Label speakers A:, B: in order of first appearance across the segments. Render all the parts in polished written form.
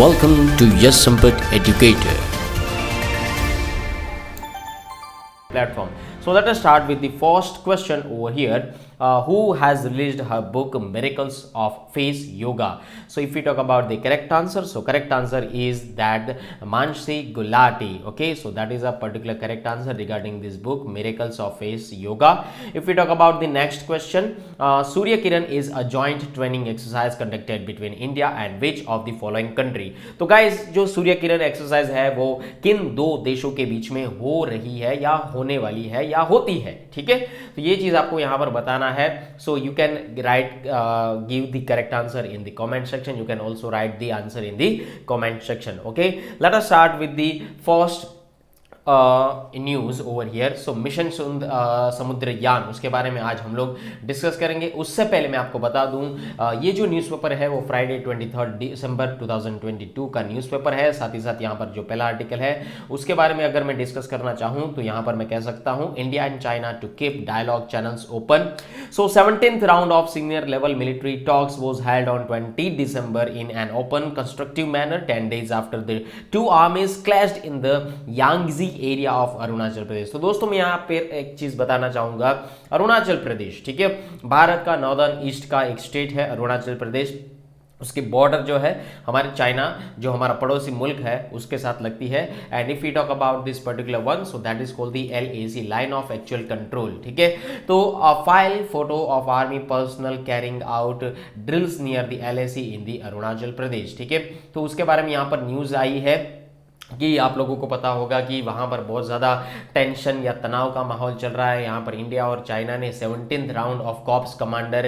A: Welcome to Yes Sampat Educator platform. So let us start with the first question over here. Who has released her book Miracles of Face Yoga? So if we talk about the correct answer, so correct answer is that Mansi Gulati. Okay, so that is a particular correct answer regarding this book Miracles of Face Yoga. If we talk about the next question, Surya Kiran is a joint training exercise conducted between India and which of the following country? तो guys जो Surya Kiran exercise है वो किन दो देशों के बीच में हो रही है या होने वाली है या होती है, ठीक है, तो ये चीज आपको यहां पर बताना है. So you can write give the correct answer in the comment section. You can also right the answer in the comment section. Okay, let us start with the first news over here. So mission Samudrayaan, उसके बारे में आज हम लोग discuss करेंगे. उससे पहले मैं आपको बता दूं ये जो न्यूज़पेपर है वो फ्राइडे 23 दिसंबर 2022 का न्यूज़पेपर है. साथ ही साथ यहाँ पर जो पहला आर्टिकल है उसके बारे में अगर मैं डिस्कस करना चाहूँ तो यहाँ पर मैं कह सकता हूँ India and China to keep dialogue channels open. So 17th round of senior level military talks was held on 20 December in an open constructive manner 10 days after the two armies clashed in the Yangtse area of Arunachal Pradesh. तो दोस्तों मैं यहाँ पे एक चीज बताना चाहूंगा. अरुणाचल प्रदेश, ठीक है, भारत का नॉर्दर्न ईस्ट का एक स्टेट है अरुणाचल प्रदेश. उसकी बॉर्डर जो है हमारे चाइना जो हमारा पड़ोसी मुल्क है उसके साथ लगती है. And if you talk about this particular one, so that is called the LAC, line of actual control, ठीक है. तो file photo of army personnel carrying out drills near the LAC in the Arunachal Pradesh, ठीक है. तो उसके बारे में यहाँ पर न्यूज आई है कि आप लोगों को पता होगा कि वहाँ पर बहुत ज़्यादा टेंशन या तनाव का माहौल चल रहा है. यहाँ पर इंडिया और चाइना ने 17th round of corps commander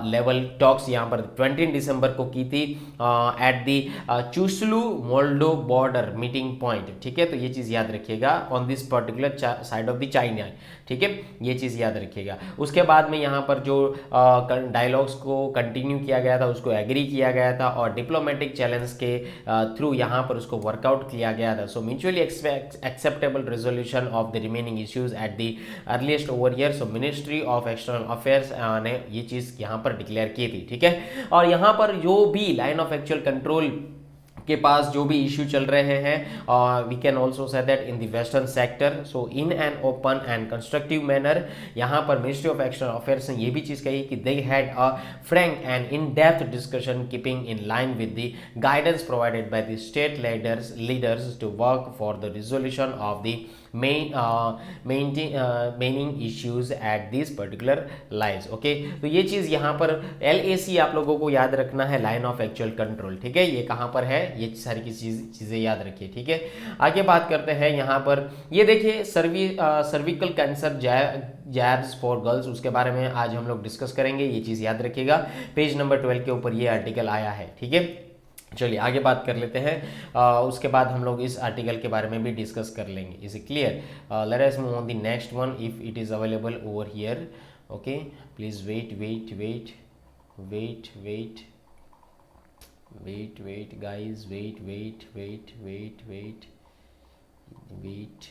A: level talks यहाँ पर 20 दिसंबर को की थी at the Chushul Moldo border meeting point, ठीक है. तो ये चीज़ याद रखिएगा on this particular side of the China, ठीक है, ये चीज़ याद रखिएगा. उसके बाद में यहाँ पर जो डायलॉग्स को कंटिन्यू किया गया था उसको एग्री किया गया था और डिप्लोमेटिक चैलेंज के थ्रू यहाँ पर उसको वर्कआउट किया गया था. So mutually acceptable resolution of the remaining issues at the earliest over year. So ministry of external affairs ने ये चीज़ यहाँ पर डिक्लेयर की थी, ठीक है. और यहाँ पर जो भी लाइन ऑफ एक्चुअल कंट्रोल के पास जो भी इश्यू चल रहे हैं we can also say that in the western sector. So in an open and constructive manner यहाँ पर मिनिस्ट्री ऑफ एक्सटर्नल अफेयर्स ने ये भी चीज़ कही कि they had a frank and in depth discussion keeping in line with the guidance provided by the state leaders to work for the resolution of the remaining issues at this particular lines. Okay, तो ये चीज़ यहाँ पर LAC आप लोगों को याद रखना है, लाइन ऑफ एक्चुअल कंट्रोल, ठीक है. ये कहाँ पर है, ये सारी की चीज़ें याद रखिए, ठीक है. आगे बात करते हैं यहाँ पर. ये देखिए cervical cancer jabs for girls, उसके बारे में आज हम लोग डिस्कस करेंगे. ये चीज़ याद रखिएगा, पेज नंबर 12 के ऊपर ये आर्टिकल आया है, ठीक है. चलिए आगे बात कर लेते हैं. उसके बाद हम लोग इस आर्टिकल के बारे में भी डिस्कस कर लेंगे. Is it clear? Let us move on the next one if it is available over here. Okay, please wait guys, wait,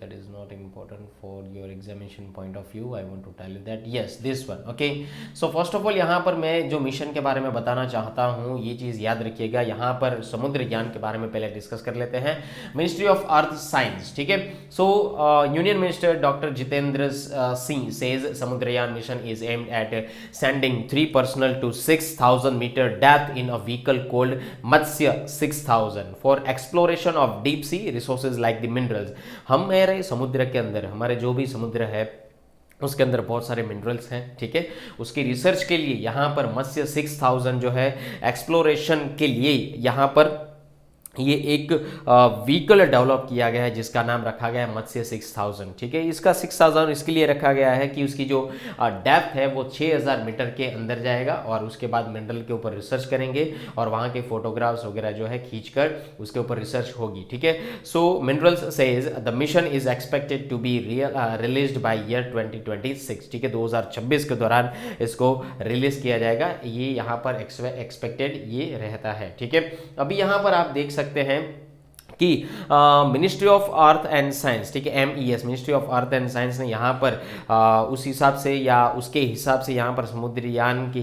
A: that is not important for your examination point of view. I want to tell you that yes, this one. Okay, so first of all यहाँ पर मैं जो mission के बारे में बताना चाहता हूँ ये चीज़ याद रखिएगा. यहाँ पर समुद्रयान के बारे में पहले डिस्कस कर लेते हैं. मिनिस्ट्री ऑफ अर्थ साइंस, ठीक है. सो union minister doctor Jitendra Singh says Samudrayaan mission is aimed at sending 3 personnel to 6,000 meter depth in a vehicle called Matsya 6000 for exploration of deep sea resources like the minerals. हमारे समुद्र के अंदर, हमारे जो भी समुद्र है उसके अंदर बहुत सारे मिनरल्स हैं, ठीक है. उसकी रिसर्च के लिए यहाँ पर मत्स्य 6000 जो है एक्सप्लोरेशन के लिए यहाँ पर ये एक व्हीकल डेवलप किया गया है जिसका नाम रखा गया है मत्स्य 6000, ठीक है. इसका 6000 इसके लिए रखा गया है कि उसकी जो डेप्थ है वो 6000 मीटर के अंदर जाएगा और उसके बाद मिनरल के ऊपर रिसर्च करेंगे और वहाँ के फोटोग्राफ्स वगैरह जो है खींचकर उसके ऊपर रिसर्च होगी, ठीक है. So minerals says the mission is expected to be released by year 2026, ठीक है. 2026 के दौरान इसको रिलीज किया जाएगा, ये यहाँ पर एक्सपेक्टेड ये रहता है, ठीक है. अभी यहाँ पर आप देख सकते हैं कि ministry of earth and science, ठीक है, MES, ministry of earth and science ने यहाँ पर उस हिसाब से या उसके हिसाब से यहाँ पर समुद्रयान के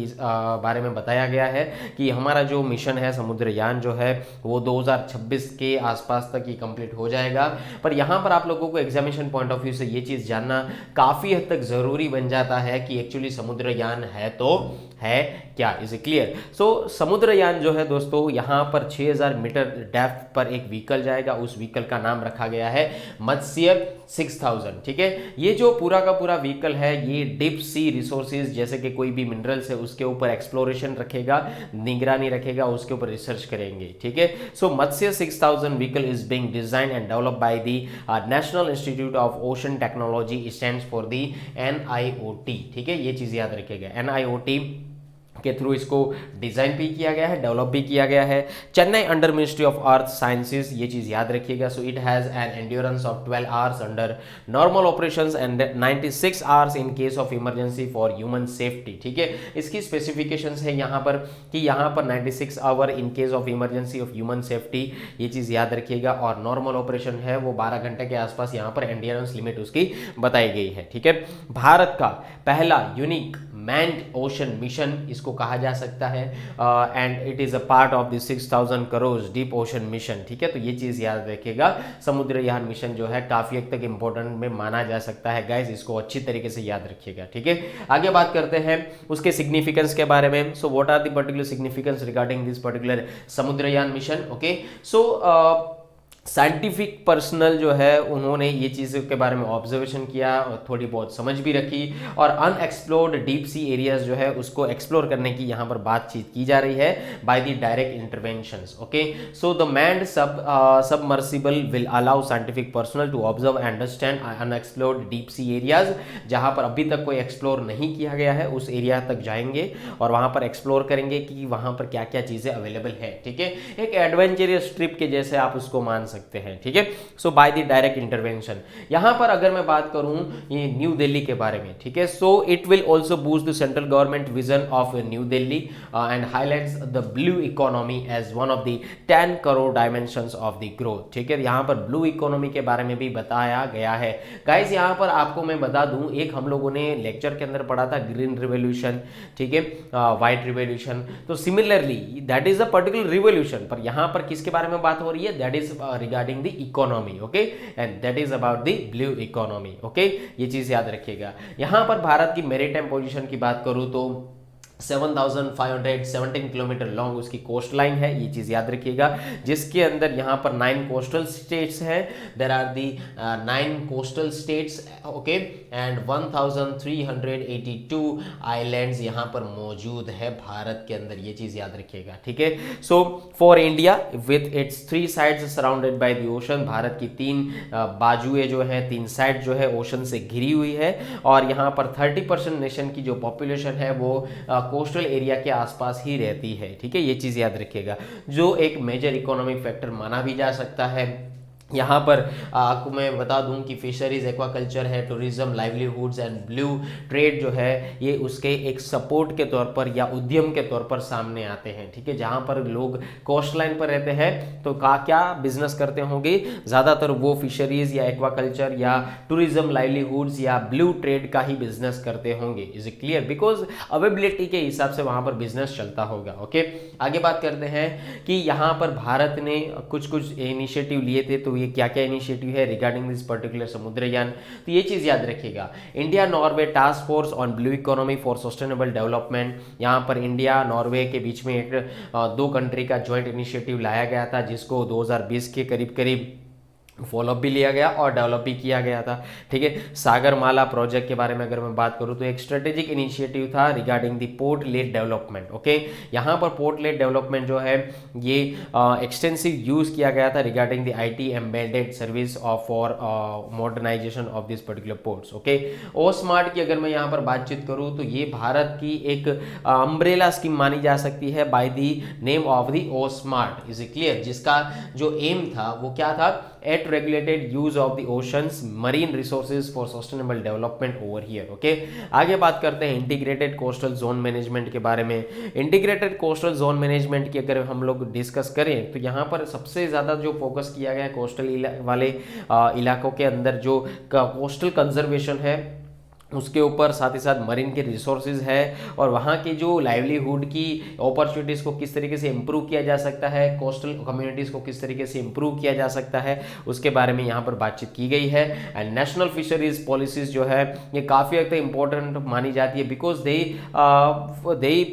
A: बारे में बताया गया है कि हमारा जो मिशन है समुद्रयान जो है वो 2026 के आसपास तक ये कंप्लीट हो जाएगा। पर यहाँ पर आप लोगों को एग्जामिनेशन पॉइंट ऑफ व्यू से ये चीज़ जानना काफ़ी हद तक ज़रूरी बन जाता है कि एक्चुअली समुद्रयान है तो है क्या, इज इट क्लियर। सो समुद्रयान जो है दोस्तों यहाँ पर 6000 मीटर डेप्थ पर एक व्हीकल जाएगा, उस व्हीकल का नाम रखा गया है मत्स्य 6000, ठीक है। ये जो पूरा का पूरा व्हीकल है ये डीप सी रिसोर्सेज जैसे कि कोई भी मिनरल्स है उसके ऊपर एक्सप्लोरेशन रखेगा, निगरानी रखेगा, उसके ऊपर रिसर्च करेंगे, ठीक है। सो मत्स्य 6000 vehicle is being design and developed by the national institute of ocean technology, stands for the NIOT, ठीक है, ये चीज याद रखिएगा, NIOT के थ्रू इसको डिजाइन भी किया गया है, डेवलप भी किया गया है। Chennai under ministry of earth sciences, ये चीज याद रखिएगा। So it has an endurance of 12 hours under normal operations and 96 hours in case of emergency for human safety, ठीक है। इसकी स्पेसिफिकेशंस है यहाँ पर कि यहाँ पर 96 hour in case of emergency of human safety, ये चीज याद रखिएगा। और नॉर्मल ऑपरेशन है वो 12 घंटे के आसपास यहाँ पर एंड्योरेंस लिमिट उसकी बताई गई है, ठीक है। भारत का पहला यूनिक मैन्ड ओशन मिशन इसको कहा जा सकता है and it is a part of the 6000 crore deep ocean mission, ठीक है। तो ये चीज याद रखिएगा, समुद्रयान मिशन जो है काफी हद तक इंपॉर्टेंट में माना जा सकता है गाइस, इसको अच्छी तरीके से याद रखिएगा, ठीक है। आगे बात करते हैं उसके सिग्निफिकेंस के बारे में। So what are the particular significance regarding this particular Samudrayaan mission, okay. So scientific personnel जो है उन्होंने ये चीज़ों के बारे में ऑब्जर्वेशन किया और थोड़ी बहुत समझ भी रखी, और अनएक्सप्लोर्ड डीप सी एरियाज जो है उसको एक्सप्लोर करने की यहाँ पर बातचीत की जा रही है by the direct interventions, okay. So the manned submersible will allow scientific personnel to observe and understand unexplored deep sea areas, जहाँ पर अभी तक कोई एक्सप्लोर नहीं किया गया है उस एरिया तक जाएंगे और वहाँ पर एक्सप्लोर करेंगे कि वहाँ पर क्या क्या चीज़ें अवेलेबल है, ठीक है। एक एडवेंचरस ट्रिप के जैसे आप उसको मान सकते हैं, ठीक है। सो बाय द डायरेक्ट इंटरवेंशन, यहां पर अगर मैं बात करूं ये न्यू दिल्ली के बारे में, ठीक है। So it will also boost the central government vision of new Delhi and highlights the blue economy as one of the 10 core dimensions of the growth, ठीक है। यहां पर ब्लू इकोनॉमी के बारे में भी बताया गया है गाइस। यहां पर आपको मैं बता दूं, एक हम लोगों ने लेक्चर के अंदर पढ़ा था ग्रीन रिवॉल्यूशन, ठीक है, व्हाइट रिवॉल्यूशन। तो similarly that is a particular revolution, पर यहां पर किसके बारे में बात हो रही है, that is regarding the economy, okay, and that is about the blue economy, okay। ये चीज याद रखिएगा। यहां पर भारत की मैरीटाइम पोजीशन की बात करूं तो 7517 किलोमीटर लॉन्ग उसकी कोस्ट लाइन है, ये चीज याद रखिएगा, जिसके अंदर यहाँ पर 9 कोस्टल स्टेट्स हैं। There are the 9 coastal states, okay, and 1382 islands यहाँ पर मौजूद है भारत के अंदर, ये चीज याद रखिएगा, ठीक है। So for India with its 3 sides surrounded by the ocean, Bharat की 3 बाजुएं जो है, 3 साइड जो है ओशन से घिरी हुई है, और यहाँ पर 30% नेशन की जो पॉपुलेशन है वो कोस्टल एरिया के आसपास ही रहती है, ठीक है। ये चीज याद रखिएगा, जो एक मेजर इकोनॉमिक फैक्टर माना भी जा सकता है। यहाँ पर आपको मैं बता दूं कि फिशरीज, एक्वाकल्चर है, tourism, livelihoods and blue trade जो है ये उसके एक सपोर्ट के तौर पर या उद्यम के तौर पर सामने आते हैं, ठीक है। जहाँ पर लोग कोस्ट लाइन पर रहते हैं तो क्या बिजनेस करते होंगे, ज़्यादातर वो फिशरीज या एक्वाकल्चर या टूरिज्म, लाइवलीहुड्स या ब्लू ट्रेड का ही बिजनेस करते होंगे, is it clear, because availability के हिसाब से वहाँ पर बिजनेस चलता होगा, ओके। आगे बात करते हैं कि यहाँ पर भारत ने कुछ इनिशिएटिव लिए थे, तो ये क्या क्या इनिशिएटिव है रिगार्डिंग दिस पर्टिकुलर समुद्रयान, तो ये चीज याद रखिएगा। India Norway task force on blue economy for sustainable development, यहाँ पर इंडिया नॉर्वे के बीच में एक 2 कंट्री का ज्वाइंट इनिशिएटिव लाया गया था, जिसको 2020 के करीब फॉलोअप भी लिया गया और डेवलप भी किया गया था, ठीक है। सागरमाला प्रोजेक्ट के बारे में अगर मैं बात करूं तो एक स्ट्रेटेजिक इनिशिएटिव था regarding the port lead development, okay. यहाँ पर पोर्ट लेड डेवलपमेंट जो है ये एक्सटेंसिव यूज किया गया था regarding the IT embedded service of for modernisation of this particular ports, okay. O smart की अगर मैं यहाँ पर बातचीत करूँ तो ये भारत की एक अम्ब्रेला स्कीम मानी जा सकती है by the name of the O smart, is it clear, जिसका जो एम था वो क्या था, at regulated use of the oceans marine resources for sustainable development over here. Okay, आगे बात करते हैं इंटीग्रेटेड कोस्टल जोन मैनेजमेंट के बारे में। इंटीग्रेटेड कोस्टल जोन मैनेजमेंट की अगर हम लोग डिस्कस करें तो यहाँ पर सबसे ज़्यादा जो फोकस किया गया है कोस्टल वाले इलाकों के अंदर जो कोस्टल कंजर्वेशन है उसके ऊपर, साथ ही साथ मरीन के रिसोर्सेज है और वहाँ की जो लाइवलीहुड की अपॉर्चुनिटीज़ को किस तरीके से इम्प्रूव किया जा सकता है, कोस्टल कम्युनिटीज़ को किस तरीके से इम्प्रूव किया जा सकता है, उसके बारे में यहाँ पर बातचीत की गई है। एंड नेशनल फिशरीज पॉलिसीज जो है ये काफ़ी हद तक इम्पोर्टेंट मानी जाती है because they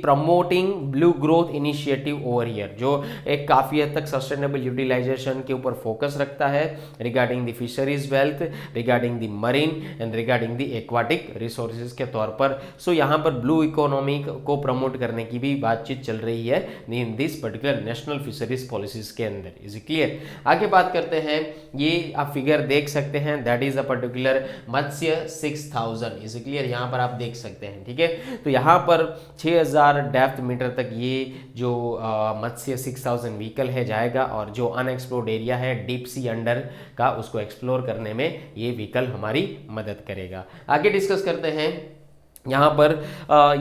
A: promoting blue growth initiative over year, जो एक काफ़ी हद तक सस्टेनेबल यूटिलाइजेशन के ऊपर फोकस रखता है regarding the fisheries wealth, regarding the marine and regarding the aquatic resources के तौर पर। सो यहाँ पर ब्लू इकोनॉमी को प्रमोट करने की भी बातचीत चल रही है in this particular national fisheries policies के अंदर। Is clear? आगे बात करते हैं, ये आप फिगर देख सकते हैं, that is a particular Matsya 6000। Is clear? यहाँ पर आप देख सकते हैं, ठीक है। तो यहाँ पर 6000 डेप्थ मीटर तक ये जो मत्स्य 6000 व्हीकल है जाएगा और जो अनएक्सप्लोर्ड एरिया है डीप सी अंडर का उसको एक्सप्लोर करने में ये व्हीकल हमारी मदद करेगा। आगे डिस्कस करते हैं यहाँ पर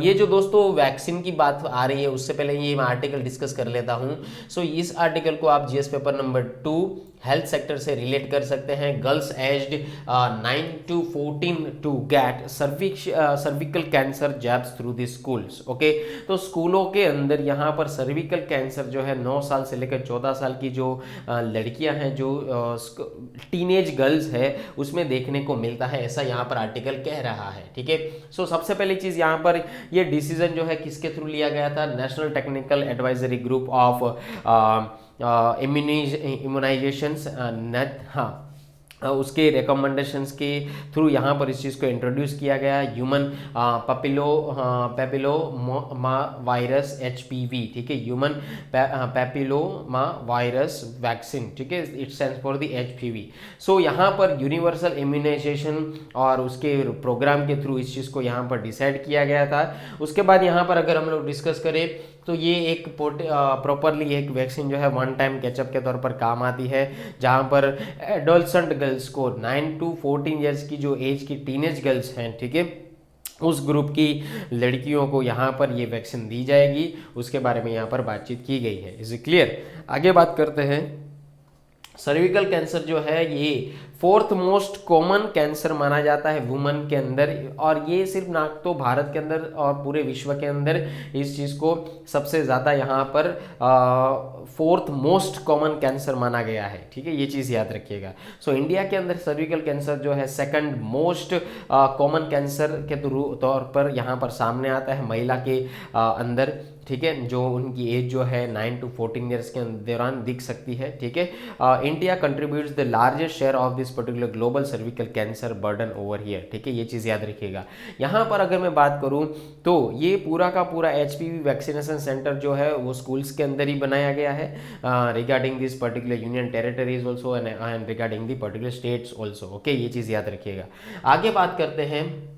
A: ये जो दोस्तों वैक्सीन की बात आ रही है उससे पहले ये मैं आर्टिकल डिस्कस कर लेता हूँ। सो इस आर्टिकल को आप GS paper number 2 health sector से रिलेट कर सकते हैं। Girls aged 9 to 14 to get cervical cancer jabs through the schools. Okay, तो स्कूलों के अंदर यहाँ पर सर्विकल कैंसर जो है 9 साल से लेकर 14 साल की जो लड़कियां हैं, जो टीनेज गर्ल्स है, उसमें देखने को मिलता है, ऐसा यहाँ पर आर्टिकल कह रहा है, ठीक है। सो सबसे पहली चीज़ यहाँ पर ये डिसीजन जो है किसके थ्रू लिया गया था? National technical advisory group of immunisations net, हाँ, उसके रिकमेंडेशंस के थ्रू यहाँ पर इस चीज़ को इंट्रोड्यूस किया गया। ह्यूमन पैपिलोमा वायरस HPV, ठीक है, ह्यूमन पैपिलोमा वायरस वैक्सीन, ठीक है, it stands for the HPV। सो यहाँ पर यूनिवर्सल इम्यूनाइजेशन और उसके प्रोग्राम के थ्रू इस चीज़ को यहाँ पर डिसाइड किया गया था। उसके बाद यहाँ पर अगर हम लोग डिस्कस करें तो ये एक प्रॉपरली एक वैक्सीन जो है वन टाइम कैचअप के तौर पर काम आती है, जहाँ पर एडोलसेंट गर्ल्स को 9 to 14 ईयर्स की जो एज की टीनेज गर्ल्स हैं, ठीक है, उस ग्रुप की लड़कियों को यहाँ पर ये वैक्सीन दी जाएगी। उसके बारे में यहाँ पर बातचीत की गई है। Is clear? आगे बात करते हैं, सर्विकल कैंसर जो है ये 4th मोस्ट कॉमन कैंसर माना जाता है वुमन के अंदर, और ये सिर्फ ना तो भारत के अंदर और पूरे विश्व के अंदर इस चीज़ को सबसे ज़्यादा यहाँ पर 4th मोस्ट कॉमन कैंसर माना गया है, ठीक है, ये चीज़ याद रखिएगा। सो इंडिया के अंदर सर्विकल कैंसर जो है 2nd मोस्ट कॉमन कैंसर के तौर पर यहाँ पर सामने आता है महिला के अंदर, ठीक है, जो उनकी एज जो है 9 to 14 ईयर्स के दौरान दिख सकती है, ठीक है। India contributes the largest share of this particular global cervical cancer burden over here, ठीक है, ये चीज़ याद रखिएगा। यहाँ पर अगर मैं बात करूँ तो ये पूरा का पूरा HPV वैक्सीनेशन सेंटर जो है वो स्कूल्स के अंदर ही बनाया गया है regarding this particular union territories also and regarding the particular states also. Okay, ये चीज़ याद रखिएगा। आगे बात करते हैं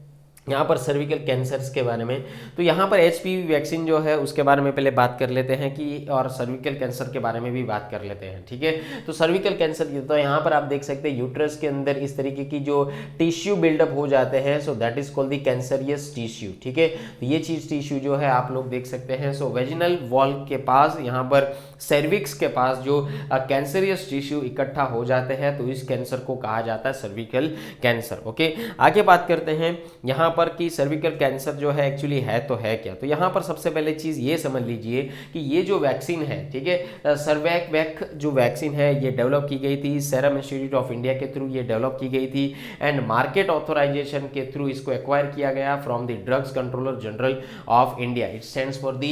A: यहाँ पर सर्विकल कैंसर्स के बारे में। तो यहाँ पर HPV वैक्सीन जो है उसके बारे में पहले बात कर लेते हैं कि, और सर्विकल कैंसर के बारे में भी बात कर लेते हैं, ठीक है। तो सर्विकल कैंसर, तो यहाँ पर आप देख सकते हैं यूट्रस के अंदर इस तरीके की जो टिश्यू बिल्डअप हो जाते हैं, सो that is called the cancerous tissue, ठीक है। तो ये चीज टिश्यू जो है आप लोग देख सकते हैं। सो वेजिनल वॉल के पास, यहाँ पर सर्विक्स के पास जो कैंसरियस टिश्यू इकट्ठा हो जाते हैं, तो इस कैंसर को कहा जाता है सर्विकल कैंसर। ओके, आगे बात करते हैं यहाँ पर कि सर्विकल कैंसर जो है एक्चुअली है तो है क्या। तो यहाँ पर सबसे पहले चीज़ ये समझ लीजिए कि ये जो वैक्सीन है, ठीक है, सर्वैक जो वैक्सीन है ये डेवलप की गई थी सीरम इंस्टीट्यूट ऑफ इंडिया के थ्रू, ये डेवलप की गई थी एंड मार्केट ऑथराइजेशन के थ्रू इसको एक्वायर किया गया from the drugs controller general of India. It stands for the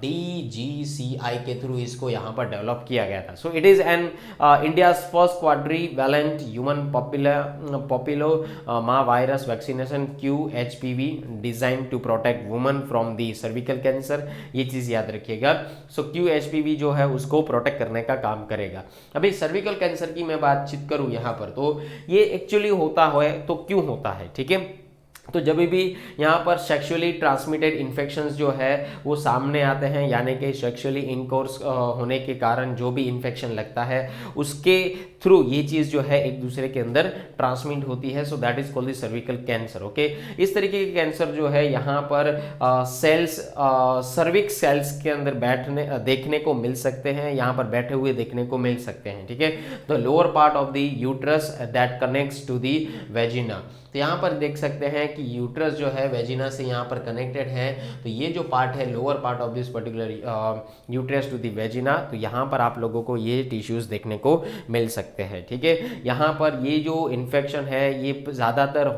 A: DGCI के थ्रू इसको यहाँ पर डेवलप किया गया था। So it is an India first quadrivalent human papilloma virus vaccination QHPV design to protect woman from the cervical cancer, ये चीज याद रखिएगा। सो QHPV जो है उसको प्रोटेक्ट करने का काम करेगा। अभी सर्विकल कैंसर की मैं बातचीत करूं यहाँ पर, तो ये एक्चुअली होता है तो क्यों होता है, ठीक है। तो जब भी यहाँ पर सेक्सुअली ट्रांसमिटेड इन्फेक्शंस जो है वो सामने आते हैं, यानी कि सेक्सुअली इनकोर्स होने के कारण जो भी इन्फेक्शन लगता है उसके थ्रू ये चीज़ जो है एक दूसरे के अंदर ट्रांसमिट होती है। So that is called the cervical cancer. Okay, इस तरीके के कैंसर जो है यहाँ पर सेल्स सर्विक्स सेल्स के अंदर देखने को मिल सकते हैं, यहाँ पर बैठे हुए देखने को मिल सकते हैं। ठीक है, the lower part of the uterus that connects to the vagina. तो यहाँ पर देख सकते हैं कि यूट्रस जो है वेजिना से यहाँ पर कनेक्टेड है। तो ये जो पार्ट है lower part of this particular uterus to the vagina, तो यहाँ पर आप लोगों को ये टिश्यूज देखने को मिल सकते हैं। ठीक है, यहाँ पर ये जो इन्फेक्शन है ये ज़्यादातर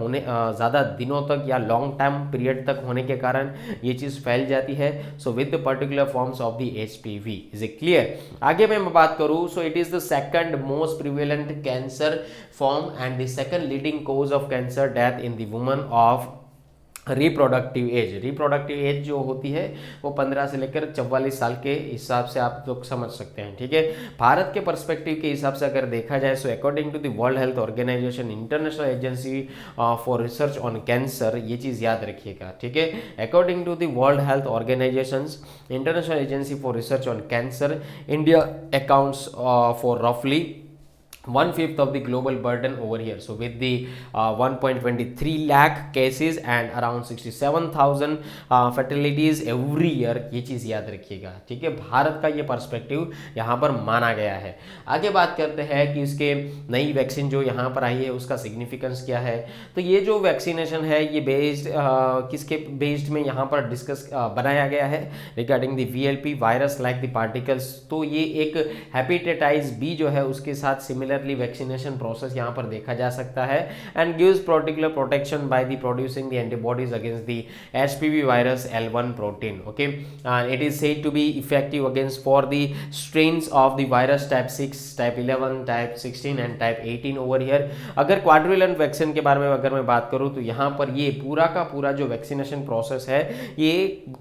A: ज़्यादा दिनों तक या लॉन्ग टाइम पीरियड तक होने के कारण ये चीज़ फैल जाती है। So with the particular forms of the HPV। Is it clear? आगे मैं बात करूँ, so it is the second most prevalent cancer form and the second leading cause of cancer death in the woman of reproductive age. Reproductive age जो होती है वो 15 से लेकर 44 साल के हिसाब से आप लोग समझ सकते हैं। ठीक है, भारत के पर्सपेक्टिव के हिसाब से अगर देखा जाए, so according to the world health organisation international agency for research on cancer, ये चीज़ याद रखिएगा। ठीक है, according to the world health organisation international agency for research on cancer, India accounts for रफली 1/5 of the global burden over here. So with the 1.23 lakh cases and around 67,000 fatalities every year, ये चीज़ याद रखिएगा। ठीक है, भारत का ये perspective यहाँ पर माना गया है। आगे बात करते हैं कि इसके नई वैक्सीन जो यहाँ पर आई है उसका सिग्निफिकेंस क्या है। तो ये जो वैक्सीनेशन है ये बेस्ड किसके बेस्ड में यहाँ पर डिस्कस बनाया गया है, regarding the VLP virus like the particles. तो ये एक हेपेटाइटिस B जो है उसके साथ सिमिलरली वैक्सीनेशन प्रोसेस यहाँ पर देखा जा सकता है and gives particular protection by the producing the antibodies against the HPV virus L1 protein. Okay, it is said to be effective against for the strains of the virus type 6, type 11, type 16 and type 18 over here. अगर quadrivalent vaccine के बारे में अगर मैं बात करूँ तो यहाँ पर ये पूरा का पूरा जो वैक्सीनेशन प्रोसेस है ये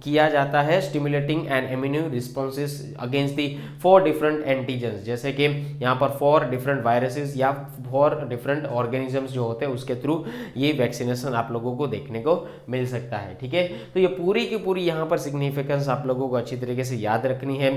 A: किया जाता है stimulating and immune responses against the 4 different antigens, जैसे कि यहाँ पर 4 डिफरेंट वायरसेस या 4 डिफरेंट ऑर्गेनिजम्स जो होते हैं उसके थ्रू ये वैक्सीनेशन आप लोगों को देखने को मिल सकता है। ठीक है, तो ये पूरी की पूरी यहाँ पर सिग्निफिकेंस आप लोगों को अच्छी तरीके से याद रखनी है।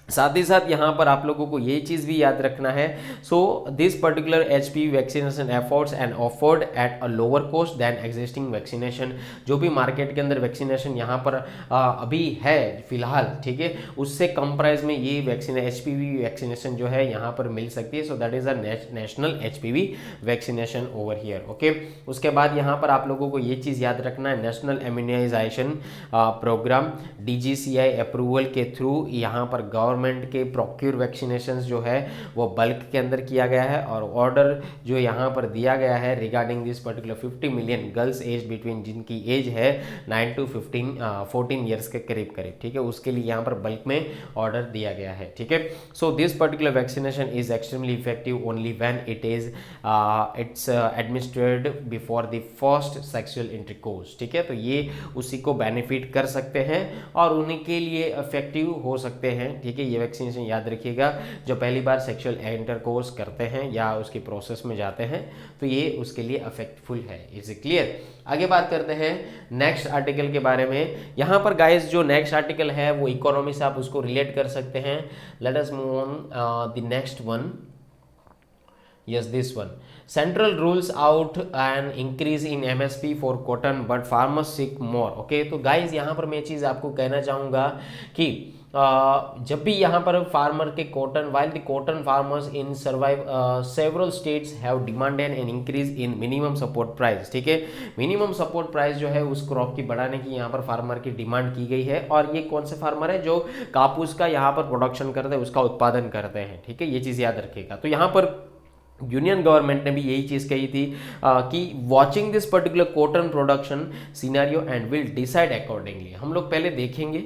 A: साथ ही साथ यहाँ पर आप लोगों को ये चीज़ भी याद रखना है, so this particular HPV vaccination efforts and offered at a lower cost than existing vaccination. जो भी मार्केट के अंदर वैक्सीनेशन यहाँ पर अभी है फिलहाल, ठीक है, उससे कम प्राइस में ये HPV वैक्सीनेशन जो है यहाँ पर मिल सकती है। So that is a national HPV vaccination over here. Okay, उसके बाद यहाँ पर आप लोगों को ये चीज़ याद रखना है, national immunisation programme DGCI approval के थ्रू यहाँ पर गवर्नमेंट के प्रोक्योर वैक्सीनेशंस जो है वो बल्क के अंदर किया गया है और ऑर्डर जो यहाँ पर दिया गया है regarding this particular 50 million girls age between, जिनकी एज है 9 to 14 ईयर्स के करीब करीब। ठीक है, उसके लिए यहाँ पर बल्क में ऑर्डर दिया गया है। ठीक है, so this particular vaccination is extremely effective only when it's administered before the first sexual intercourse. ठीक है, तो ये उसी को बेनिफिट कर सकते हैं और उन्हीं के लिए इफेक्टिव हो सकते हैं। ठीक है, ये वैक्सीनेशन याद रखिएगा, जो पहली बार सेक्सुअल इंटरकोर्स करते हैं या उसकी प्रोसेस में जाते हैं तो ये उसके लिए इफेक्टफुल है। Is it clear? आगे बात करते हैं नेक्स्ट आर्टिकल के बारे में। यहाँ पर गाइस जो नेक्स्ट आर्टिकल है वो इकोनॉमी से आप उसको रिलेट कर सकते हैं। Late us move on the next one. Yes, this one. Central rules out an increase in MSP for cotton, but farmers seek more. Okay, तो guys यहाँ पर मैं चीज़ आपको कहना चाहूँगा कि जब भी यहाँ पर फार्मर के cotton, while the cotton farmers in survive several states have demanded an increase in minimum support price. ठीक है, मिनिमम सपोर्ट प्राइस जो है उस क्रॉप की बढ़ाने की यहाँ पर फार्मर की डिमांड की गई है। और ये कौन से फार्मर है? जो कापूस का यहाँ पर प्रोडक्शन करते हैं, उसका उत्पादन करते हैं। ठीक है, ये चीज़ याद रखिएगा। तो यहाँ पर यूनियन गवर्नमेंट ने भी यही चीज़ कही थी कि watching this particular cotton production scenario and will decide accordingly. हम लोग पहले देखेंगे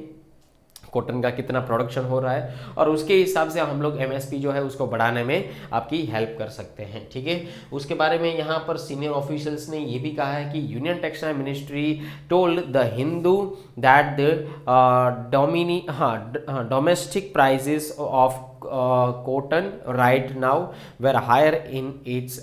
A: कॉटन का कितना प्रोडक्शन हो रहा है और उसके हिसाब से हम लोग MSP जो है उसको बढ़ाने में आपकी हेल्प कर सकते हैं। ठीक है, उसके बारे में यहाँ पर सीनियर ऑफिशियल्स ने ये भी कहा है कि union textile ministry told the Hindu that the domestic prices of cotton right now were higher in its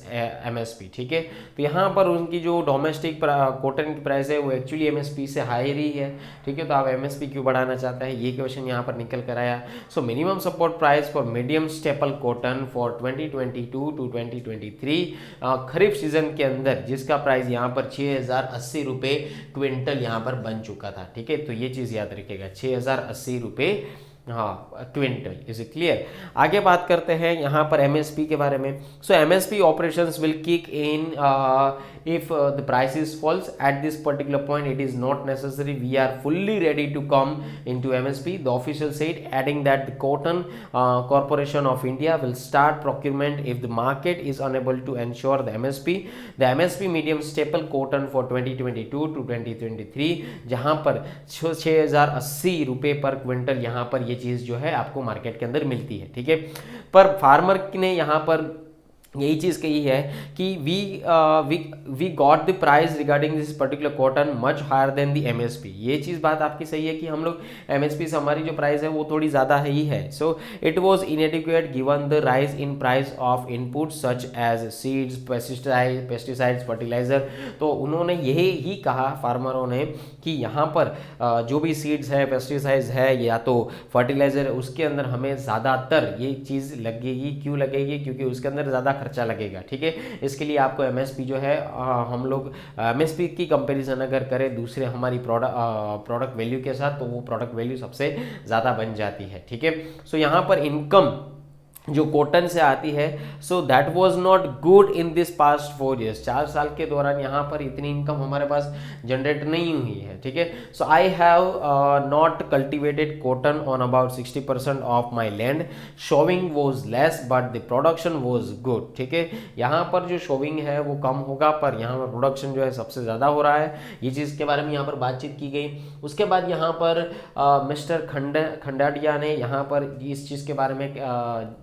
A: MSP, ठीक है। तो यहाँ पर उनकी जो डोमेस्टिक कॉटन की प्राइस है वो एक्चुअली MSP से हायर ही है, ठीक है। तो आप MSP क्यों बढ़ाना चाहते हैं, ये क्वेश्चन यहाँ पर निकल कर आया। So minimum support price for medium staple cotton for 2022 to 2023 kharif season के अंदर, जिसका प्राइस यहाँ पर 6080 रुपये क्विंटल यहाँ पर बन चुका था, ठीक है। तो ये चीज़ याद रखिएगा, 6080 रुपये, हाँ, क्विंटल। Is it clear. आगे बात करते हैं यहाँ पर MSP के बारे में। सो MSP operations will kick in if the prices falls at this particular point. It is not necessary we are fully ready to come into MSP, the official said, adding that the Cotton Corporation of India will start procurement if the market is unable to ensure the MSP medium staple cotton for 2022 to 2023, जहां पर 6080 रुपये पर quintal यहाँ पर ये चीज़ जो है आपको मार्केट के अंदर मिलती है, ठीक है। पर फार्मर ने यहाँ पर यही चीज़ कही है कि we got the price regarding this particular cotton much higher than the MSP। ये चीज़ बात आपकी सही है कि हम लोग MSP से हमारी जो प्राइस है वो थोड़ी ज़्यादा ही है। So it was inadequate given the rise in price of input such as seeds, pesticides, fertiliser. तो उन्होंने यही ही कहा फार्मरों ने कि यहाँ पर जो भी सीड्स है, पेस्टिसाइड्स है या तो फर्टिलाइजर है, उसके अंदर हमें ज़्यादातर ये चीज़ लगेगी। क्यों लगेगी? क्योंकि उसके अंदर ज़्यादा खर्चा लगेगा, ठीक है। इसके लिए आपको MSP जो है हम लोग MSP की कंपैरिजन अगर करें दूसरे हमारी प्रोडक्ट वैल्यू के साथ, तो वो प्रोडक्ट वैल्यू सबसे ज़्यादा बन जाती है, ठीक है। सो यहाँ पर इनकम जो कॉटन से आती है, so that was not good in this past 4 years. 4 साल के दौरान यहाँ पर इतनी इनकम हमारे पास जनरेट नहीं हुई है, ठीक है। So I have not cultivated cotton on about 60% of my land, showing was less but the production was good, ठीक है। यहाँ पर जो शोविंग है वो कम होगा, पर यहाँ पर प्रोडक्शन जो है सबसे ज़्यादा हो रहा है। ये चीज़ के बारे में यहाँ पर बातचीत की गई। उसके बाद यहाँ पर मिस्टर खंडाडिया ने यहाँ पर इस चीज़ के बारे में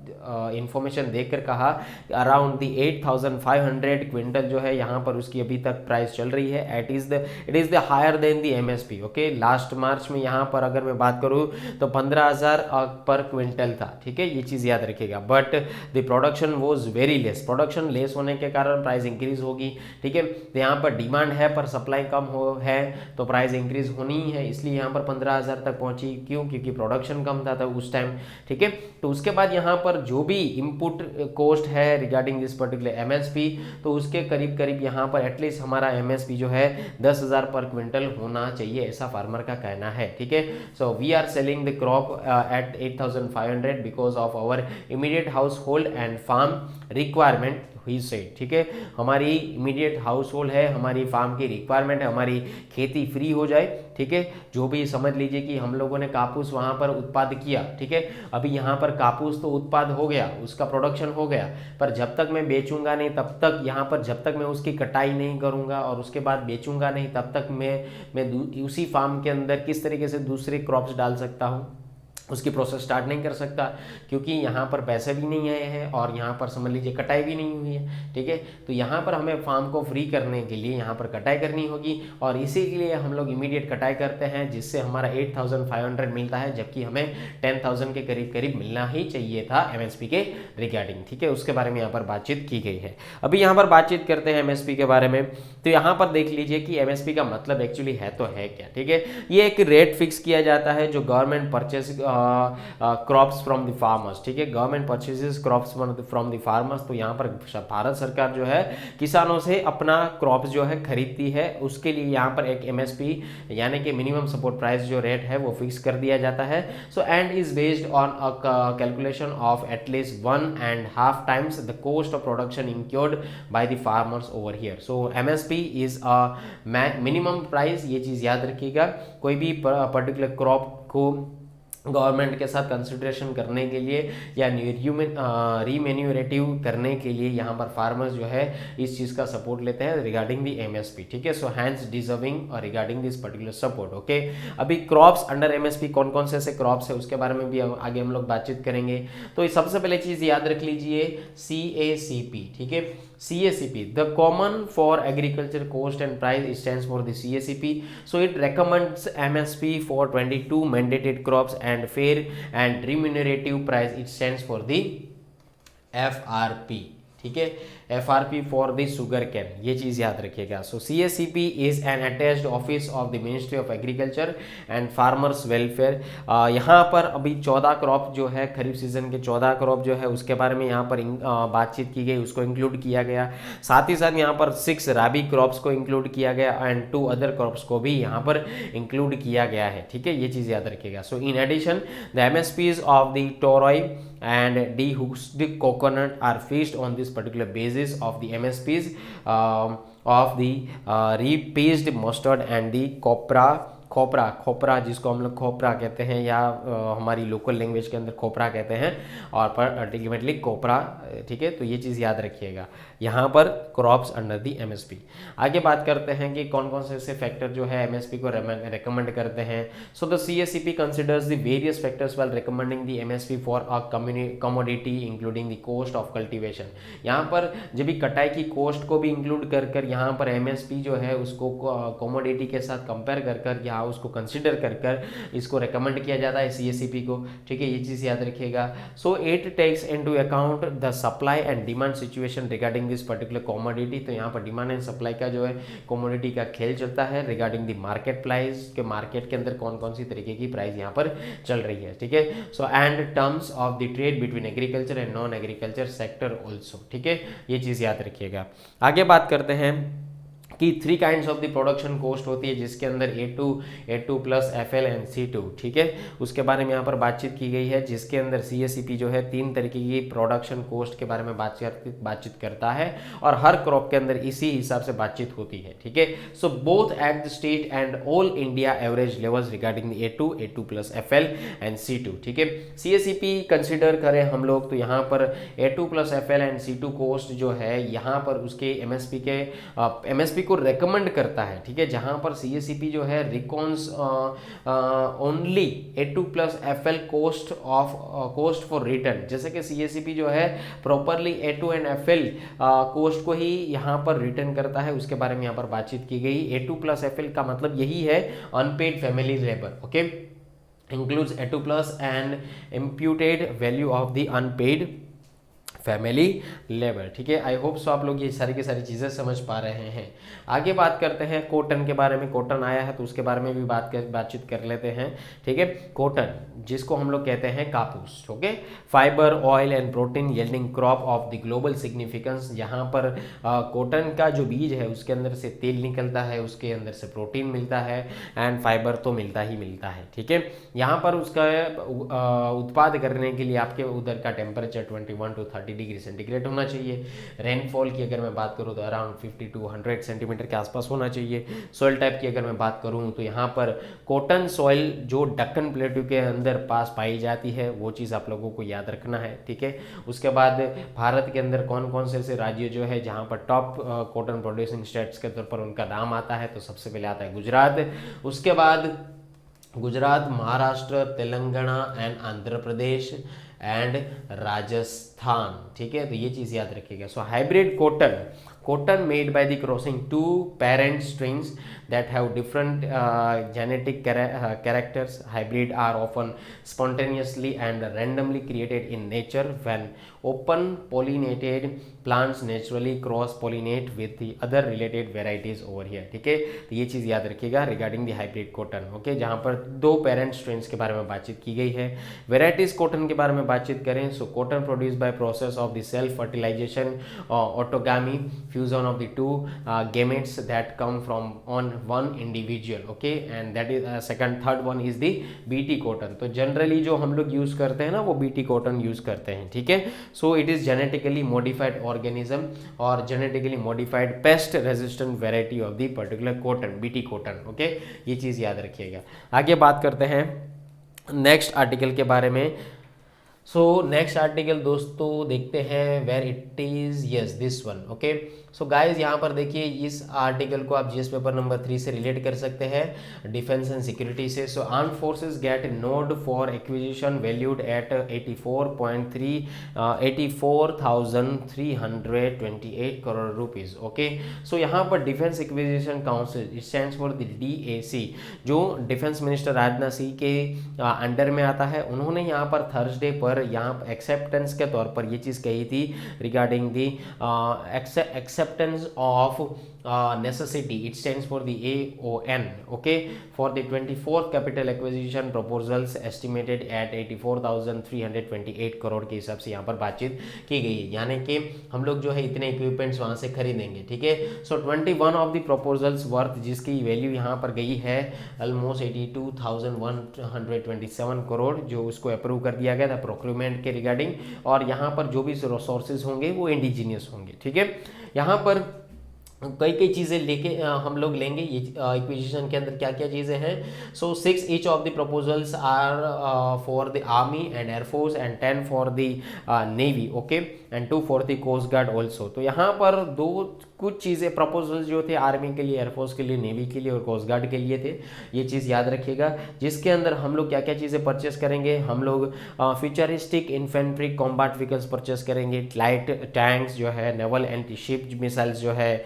A: इंफॉर्मेशन देकर कहा अराउंड द 8500 क्विंटल जो है यहाँ पर उसकी अभी तक प्राइस चल रही है। It is the higher than the MSP, okay. Last March में यहाँ पर अगर मैं बात करूँ तो 15000 पर क्विंटल था, ठीक है। ये चीज़ याद रखिएगा। But the production was very less, production less होने के कारण प्राइस इंक्रीज होगी, ठीक है। तो यहाँ पर डिमांड है पर सप्लाई कम है, तो प्राइस इंक्रीज होनी ही है, इसलिए यहाँ पर 15000 तक पहुँची। क्यों? क्योंकि प्रोडक्शन कम था उस टाइम, ठीक है। तो उसके बाद यहाँ पर जो भी इनपुट कॉस्ट है रिगार्डिंग दिस पर्टिकुलर MSP, तो उसके करीब करीब यहाँ पर एटलीस्ट हमारा MSP जो है 10,000 पर क्विंटल होना चाहिए, ऐसा फार्मर का कहना है, ठीक है। So we are selling the crop at 8500 because of our immediate household and farm requirement, he said, ठीक है। हमारी इमीडिएट हाउस होल्ड है, हमारी फार्म की रिक्वायरमेंट है, हमारी खेती फ्री हो जाए, ठीक है। जो भी समझ लीजिए कि हम लोगों ने कापूस वहाँ पर उत्पाद किया, ठीक है। अभी यहाँ पर कापूस तो उत्पाद हो गया, उसका प्रोडक्शन हो गया, पर जब तक मैं बेचूंगा नहीं तब तक यहाँ पर, जब तक मैं उसकी कटाई नहीं करूँगा और उसके बाद बेचूंगा नहीं तब तक मैं उसी फार्म के अंदर किस तरीके से दूसरे क्रॉप्स डाल सकता हूँ, उसकी प्रोसेस स्टार्ट नहीं कर सकता, क्योंकि यहाँ पर पैसे भी नहीं आए हैं और यहाँ पर समझ लीजिए कटाई भी नहीं हुई है, ठीक है। तो यहाँ पर हमें फार्म को फ्री करने के लिए यहाँ पर कटाई करनी होगी और इसी के लिए हम लोग इमीडिएट कटाई करते हैं, जिससे हमारा 8500 मिलता है, जबकि हमें 10,000 के करीब करीब मिलना ही चाहिए था MSP के रिगार्डिंग, ठीक है। उसके बारे में यहाँ पर बातचीत की गई है। अभी यहाँ पर बातचीत करते हैं MSP के बारे में। तो यहाँ पर देख लीजिए कि MSP का मतलब एक्चुअली है तो है क्या, ठीक है। ये एक रेट फिक्स किया जाता है जो government purchase crops from the farmers, ठीक है। Government purchases crops from the farmers. तो यहाँ पर भारत सरकार जो है किसानों से अपना क्रॉप्स जो है खरीदती है, उसके लिए यहाँ पर एक MSP यानी कि मिनिमम सपोर्ट प्राइस जो रेट है वो फिक्स कर दिया जाता है। So and is based on a calculation of at least 1.5 times the cost of production incurred by the farmers over here. So MSP is a minimum price, ये चीज़ याद रखिएगा। कोई भी पर्टिकुलर क्रॉप को गवर्नमेंट के साथ कंसिडरेशन करने के लिए या रीमेन्यूरेटिव करने के लिए यहाँ पर फार्मर्स जो है इस चीज़ का सपोर्ट लेते हैं रिगार्डिंग दी MSP, ठीक है। So hence deserving regarding this particular support, okay. अभी क्रॉप्स अंडर MSP कौन कौन से ऐसे क्रॉप्स है उसके बारे में भी आगे हम लोग बातचीत करेंगे। तो सबसे पहले चीज़ याद रख लीजिए CACP, ठीक है। CACP, the common for agriculture cost and price stands for the CACP. So it recommends MSP for 22 mandated crops and fair and remunerative price. It stands for the FRP. ठीक है, FRP for the sugar cane, ये चीज़ याद रखिएगा. सो CSCP is an attached office of the ministry of agriculture and farmers welfare. यहाँ पर अभी 14 crop जो है, खरीफ सीजन के 14 क्रॉप जो है उसके बारे में यहाँ पर बातचीत की गई, उसको इंक्लूड किया गया. साथ ही साथ यहाँ पर 6 राबी क्रॉप्स को इंक्लूड किया गया एंड 2 अदर क्रॉप्स को भी यहाँ पर इंक्लूड किया गया है. ठीक है, ये चीज़ याद रखिएगा. So in addition the MSPs of the toria and dehusked coconut are fixed on this particular basis of the MSPs of the repaste mustard and the खोपरा जिसको हम लोग खोपरा कहते हैं या हमारी लोकल लैंग्वेज के अंदर खोपरा कहते हैं, और पर अल्टीमेटली कोपरा. ठीक है, तो ये चीज़ याद रखिएगा यहाँ पर क्रॉप्स अंडर दी MSP. आगे बात करते हैं कि कौन कौन से ऐसे फैक्टर जो है MSP को रेकमेंड करते हैं. So the CSCP considers the various factors while recommending the MSP for a commodity including the cost of cultivation. यहाँ पर जब भी कटाई की कॉस्ट को भी इंक्लूड कर यहाँ पर MSP जो है उसको कमोडिटी के साथ कंपेयर कर यहाँ उसको कंसिडर कर इसको रेकमेंड किया जाता है CSCP को. ठीक है, ये चीज़ याद रखिएगा. So it takes into account the supply and demand situation regarding this particular commodity. तो यहाँ पर डिमांड एंड सप्लाई का जो है कमोडिटी का खेल चलता है रिगार्डिंग द मार्केट प्राइस, के मार्केट के अंदर कौन कौन सी तरीके की प्राइस यहाँ पर चल रही है. ठीक है, so and terms of the trade between agriculture and non agriculture sector also. ठीक है, ये चीज़ याद रखिएगा. आगे बात करते हैं कि 3 kinds of the production cost होती है, जिसके अंदर A2 plus FL and C2. ठीक है, उसके बारे में यहाँ पर बातचीत की गई है, जिसके अंदर CSCP जो है 3 तरीके की प्रोडक्शन कॉस्ट के बारे में बातचीत करता है और हर क्रॉप के अंदर इसी हिसाब से बातचीत होती है. ठीक है, so both at the state and all India average levels regarding A2 plus FL and C2. ठीक है, CSCP कंसिडर करें हम लोग तो यहाँ पर A2 plus FL and C2 cost जो है यहाँ पर उसके MSP को रेकमेंड करता है. ठीक है, जहां पर CSCP जो है reckons only A2 plus FL cost for return. जैसे कि CSCP जो है properly A2 and FL cost को ही यहां पर रिटर्न करता है, उसके बारे में यहां पर बातचीत की गई. A2 प्लस FL का मतलब यही है unpaid family labour. Okay, includes A2 plus and imputed value of the unpaid family labour. ठीक है, आई होप सो आप लोग ये सारी की सारी चीज़ें समझ पा रहे हैं. आगे बात करते हैं कॉटन के बारे में. कॉटन आया है तो उसके बारे में भी बातचीत कर लेते हैं. ठीक है, कॉटन जिसको हम लोग कहते हैं कापूस. Okay, fibre oil and protein yielding crop of the global significance. यहाँ पर कॉटन का जो बीज है उसके अंदर से तेल निकलता है, उसके अंदर से प्रोटीन मिलता है एंड फाइबर तो मिलता ही मिलता है. ठीक है, यहाँ पर उसका उत्पाद करने के लिए आपके उधर का टेम्परेचर 21 to 30 डिग्री सेंटीग्रेड होना चाहिए. रेनफॉल की अगर मैं बात करूँ तो अराउंड 50 to 100 सेंटीमीटर के आसपास होना चाहिए. सॉइल टाइप की अगर मैं बात करूँ तो यहाँ पर कॉटन सॉइल जो दक्कन प्लेटू के अंदर पास पाई जाती है वो चीज़ आप लोगों को याद रखना है. ठीक है, उसके बाद भारत के अंदर कौन कौन से ऐसे राज्य जो है जहाँ पर टॉप कॉटन प्रोड्यूसिंग स्टेट्स के तौर पर उनका नाम आता है, तो सबसे पहले आता है गुजरात. उसके बाद गुजरात, महाराष्ट्र, तेलंगाना एंड आंध्र प्रदेश एंड राजस्थान. ठीक है, तो ये चीज़ याद रखिएगा. सो hybrid cotton made by the crossing 2 parent strains that have different genetic characters. Hybrid are often spontaneously and randomly created in nature when open pollinated plants naturally cross pollinate with the other related varieties over here. ठीक है, तो ये चीज़ याद रखिएगा regarding the hybrid cotton. Okay, जहाँ पर 2 parent strains के बारे में बातचीत की गई है. वेराइटीज कॉटन के बारे में बातचीत करें so cotton produce by process of the self fertilisation, autogamy, fusion of the 2 gametes that come from on one individual. Okay, and that is third one is the BT cotton. तो generally जो हम लोग use करते हैं ना वो BT cotton use करते हैं. ठीक है, so it is genetically modified organism और genetically modified pest resistant variety of the particular cotton, BT cotton. Okay, ये चीज़ याद रखिएगा. आगे बात करते हैं नेक्स्ट आर्टिकल के बारे में. सो नेक्स्ट आर्टिकल दोस्तों देखते हैं where it is, yes this one, okay. So guys यहाँ पर देखिए इस आर्टिकल को आप जीएस पेपर नंबर 3 से रिलेट कर सकते हैं डिफेंस एंड सिक्योरिटी से। So armed forces get nod for acquisition valued at 84,328 crore rupees, okay. So यहाँ पर defence acquisition council, it stands for the DAC, जो डिफेंस मिनिस्टर राजनाथ सिंह के अंडर में आता है। उन्होंने यहाँ पर थर्सडे पर यहाँ एक्सेप्टेंस के तौर पर ये चीज़ कही थी regarding the acceptance of necessity, it stands for the AON, okay, for the 24th capital acquisition proposals estimated at 84,328 crore के हिसाब से यहाँ पर बातचीत की गई है, यानी कि हम लोग जो है इतने इक्विपमेंट्स वहाँ से खरीदेंगे, ठीक है। सो 21 ऑफ द प्रपोजल्स वर्थ, जिसकी वैल्यू यहाँ पर गई है ऑलमोस्ट 82,127 करोड़, जो उसको अप्रूव कर दिया गया था प्रोक्यूरमेंट के रिगार्डिंग। और यहाँ पर जो भी रिसोर्सेज होंगे वो इंडिजीनियस होंगे, ठीक है। यहाँ पर कई कई चीज़ें लेके हम लोग लेंगे ये इक्विजिशन के अंदर क्या क्या चीज़ें हैं। So 6 each of the proposals are for the army and air force and 10 for the navy, okay, and 2 for the coast guard also. तो यहाँ पर कुछ चीज़ें प्रपोजल्स जो थे आर्मी के लिए, एयरफोर्स के लिए, नेवी के लिए और कोस्ट गार्ड के लिए थे, ये चीज़ याद रखिएगा। जिसके अंदर हम लोग क्या क्या चीज़ें परचेस करेंगे, हम लोग futuristic infantry combat vehicles purchase करेंगे, लाइट टैंक्स जो है, नेवल एंटी शिप मिसाइल्स जो है,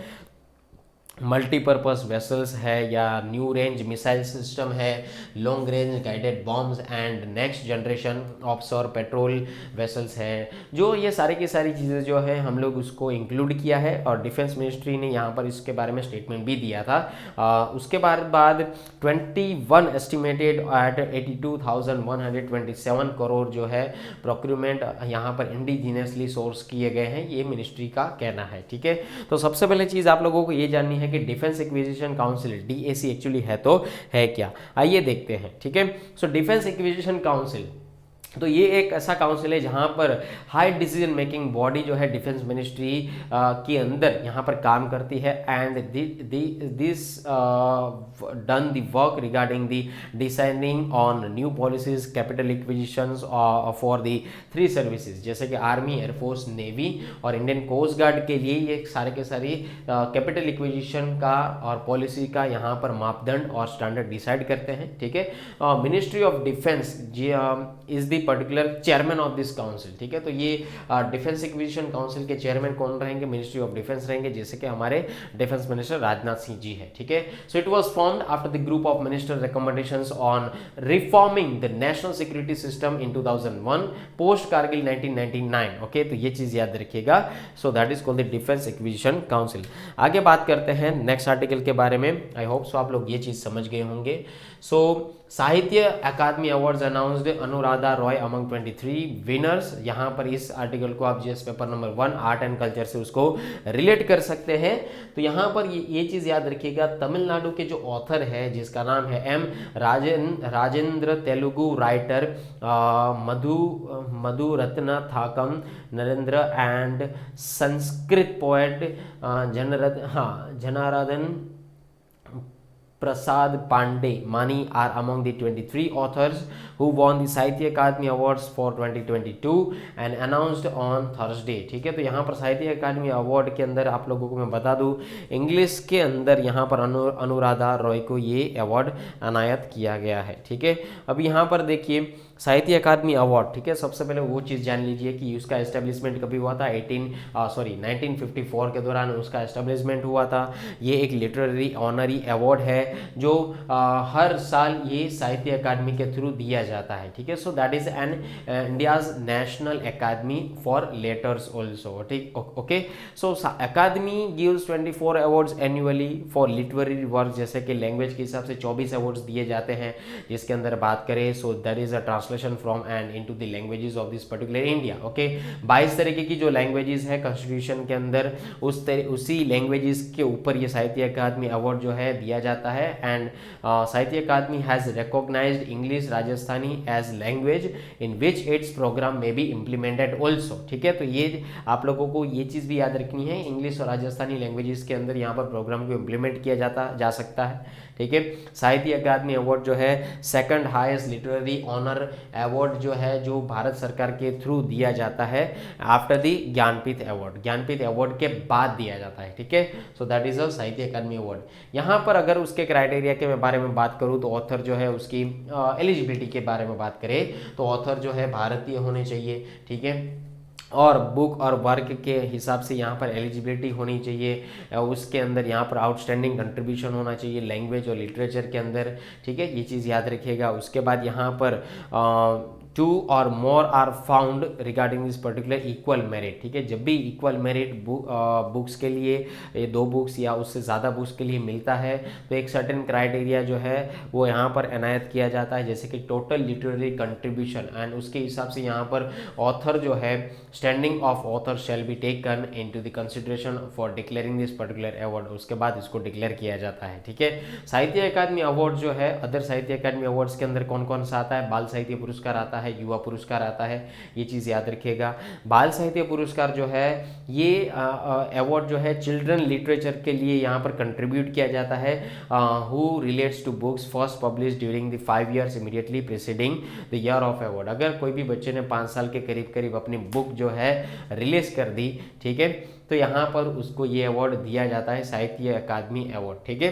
A: मल्टीपर्पज़ वेसल्स है या न्यू रेंज मिसाइल सिस्टम है, long range guided bombs and next generation offshore patrol vessels है। जो ये सारी की सारी चीज़ें जो है हम लोग उसको इंक्लूड किया है और डिफेंस मिनिस्ट्री ने यहाँ पर इसके बारे में स्टेटमेंट भी दिया था। उसके बाद 21 एस्टिमेटेड एट 82,127 करोड़ जो है प्रोक्यूरमेंट यहाँ पर इंडिजीनियसली सोर्स किए गए हैं, ये मिनिस्ट्री का कहना है, ठीक है। तो सबसे पहले चीज़ आप लोगों को ये जाननी है कि defence acquisition council DAC actually है तो है क्या, आइए देखते हैं, ठीक है। सो डिफेंस एक्विजिशन काउंसिल, तो ये एक ऐसा काउंसिल है जहाँ पर हाई डिसीजन मेकिंग बॉडी जो है डिफेंस मिनिस्ट्री के अंदर यहाँ पर काम करती है and this done the work regarding the deciding on new policies capital acquisitions for the 3 services, जैसे कि आर्मी, एयरफोर्स, नेवी और इंडियन कोस्ट गार्ड के लिए ये सारे के सारी कैपिटल इक्विजिशन का और पॉलिसी का यहाँ पर मापदंड और स्टैंडर्ड डिसाइड करते हैं, ठीक है। Ministry of defence is the particular chairman of this council, ठीक है। तो ये डिफेंस एक्विजिशन काउंसिल के चेयरमैन कौन रहेंगे, मिनिस्ट्री ऑफ डिफेंस रहेंगे, जैसे कि हमारे डिफेंस मिनिस्टर राजनाथ सिंह जी है, ठीक है। So it was formed after the group of minister recommendations on reforming the national security system in 2001 post Kargil 1999, okay. तो ये चीज याद रखिएगा। सो that is called the defence acquisition council. आगे बात करते हैं नेक्स्ट आर्टिकल के बारे में। आई होप सो आप लोग ये चीज समझ गए होंगे। So Sahitya Akademi awards announced Anuradha Roy among 23 winners. यहाँ पर इस आर्टिकल को आप GS paper number 1 art and culture से उसको रिलेट कर सकते हैं। तो यहाँ पर ये चीज़ याद रखिएगा, तमिलनाडु के जो ऑथर है जिसका नाम है M Rajendra, Telugu writer Madhurantakam Narendra and Sanskrit poet Janardan Prasad Pandey Mani are among the 23 authors who won the साहित्य Akademi awards for 2022 and announced on Thursday, ठीक है। तो यहाँ पर साहित्य अकादमी अवार्ड के अंदर आप लोगों को मैं बता दूँ, इंग्लिश के अंदर यहाँ पर अनुराधा रॉय को ये अवार्ड अनायत किया गया है, ठीक है। अब यहाँ पर देखिए साहित्य अकादमी अवार्ड, ठीक है। सबसे पहले वो चीज़ जान लीजिए कि उसका एस्टेब्लिशमेंट कभी हुआ था, 1954 के दौरान उसका एस्टेब्लिशमेंट हुआ था। ये एक लिटरेरी ऑनरी अवार्ड है जो हर साल ये साहित्य अकादमी के थ्रू दिया जाता है, ठीक है। So that is an India's national academy for letters also, ठीक, okay. So academy gives 24 awards annually for literary work, जैसे कि लैंग्वेज के हिसाब से 24 अवार्ड्स दिए जाते हैं, जिसके अंदर बात करें सो that is a translation from and into the languages of this particular India, okay. 22 तरीके की जो लैंग्वेजेस है कॉन्स्टिट्यूशन के अंदर, उसी लैंग्वेजेस के ऊपर ये साहित्य अकादमी अवार्ड जो है दिया जाता है। And Sahitya Akademi has recognised English Rajasthani as language in which its programme में बी इम्प्लीमेंटेड ऑल्सो, ठीक है। तो ये आप लोगों को ये चीज़ भी याद रखनी है, इंग्लिश और राजस्थानी लैंग्वेजेस के अंदर यहाँ पर प्रोग्राम को इम्प्लीमेंट किया जा सकता है, ठीक है। साहित्य अकादमी अवार्ड जो है second highest literary honour award जो है, जो भारत सरकार के थ्रू दिया जाता है after the Jnanpith award, Jnanpith award के बाद दिया जाता है, ठीक है। सो दैट इज अ साहित्य अकादमी अवार्ड। यहाँ पर अगर उसके क्राइटेरिया के बारे में बात करूँ तो ऑथर जो है उसकी एलिजिबिलिटी के बारे में बात करें तो ऑथर जो है भारतीय होने चाहिए, ठीक है, और बुक और वर्क के हिसाब से यहाँ पर एलिजिबिलिटी होनी चाहिए, उसके अंदर यहाँ पर आउटस्टैंडिंग कंट्रीब्यूशन होना चाहिए लैंग्वेज और लिटरेचर के अंदर, ठीक है, ये चीज़ याद रखिएगा। उसके बाद यहाँ पर 2 और more are found regarding this particular equal merit, ठीक है, जब भी इक्वल मेरिट बुक्स के लिए, ये 2 बुक्स या उससे ज़्यादा बुक्स के लिए मिलता है तो एक सर्टेन क्राइटेरिया जो है वो यहाँ पर एनायत किया जाता है, जैसे कि टोटल लिटरेरी कंट्रीब्यूशन, एंड उसके हिसाब से यहाँ पर ऑथर जो है standing of author shall be taken into the consideration for declaring this particular award, उसके बाद इसको डिक्लेयर किया जाता है, ठीक है। साहित्य अकादमी अवार्ड जो है, अदर साहित्य अकादमी अवार्ड्स के अंदर कौन कौन सा आता है, बाल साहित्य पुरस्कार आता है, युवा पुरस्कार आता है, ये चीज़ याद रखिएगा। बाल साहित्य पुरस्कार जो है ये अवार्ड जो है चिल्ड्रन लिटरेचर के लिए यहाँ पर कंट्रीब्यूट किया जाता है, who relates to books first publish during the 5 years immediately preceding the year of award. अगर कोई भी बच्चे ने 5 साल के करीब करीब अपनी बुक जो है रिलीज कर दी, ठीक है, तो यहाँ पर उसको ये अवार्ड दिया जाता है साहित्य अकादमी अवार्ड, ठीक है,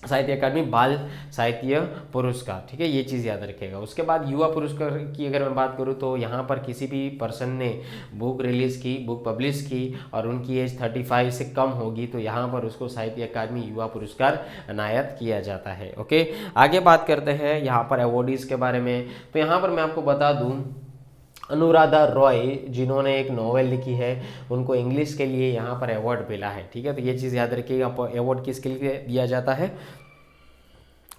A: साहित्य अकादमी बाल साहित्य पुरस्कार, ठीक है, ये चीज़ याद रखेगा। उसके बाद युवा पुरस्कार की अगर मैं बात करूँ तो यहाँ पर किसी भी पर्सन ने बुक रिलीज़ की, बुक पब्लिश की और उनकी एज 35 से कम होगी तो यहाँ पर उसको साहित्य अकादमी युवा पुरस्कार अनायत किया जाता है। ओके, आगे बात करते हैं यहाँ पर अवॉर्डीज़ के बारे में। तो यहाँ पर मैं आपको बता दूँ, अनुराधा रॉय जिन्होंने एक नॉवेल लिखी है उनको इंग्लिश के लिए यहाँ पर अवार्ड मिला है, ठीक है, तो ये चीज़ याद रखिएगा। अवार्ड किसके लिए दिया जाता है,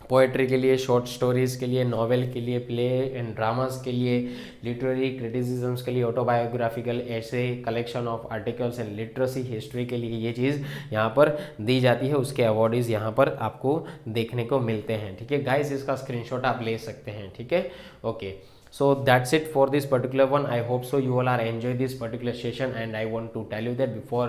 A: पोएट्री के लिए, शॉर्ट स्टोरीज़ के लिए, नॉवेल के लिए, प्ले एंड ड्रामास के लिए, लिटरेरी क्रिटिसिज्म्स के लिए, ऑटोबायोग्राफिकल ऐसे, collection of articles and literacy history के लिए ये चीज़ यहाँ पर दी जाती है। उसके अवार्डीज़ यहाँ पर आपको देखने को मिलते हैं, ठीक है गाइस, इसका स्क्रीनशॉट आप ले सकते हैं, ठीक है। Okay, so that's it for this particular one. I hope so you all are enjoy this particular session, and I want to tell you that before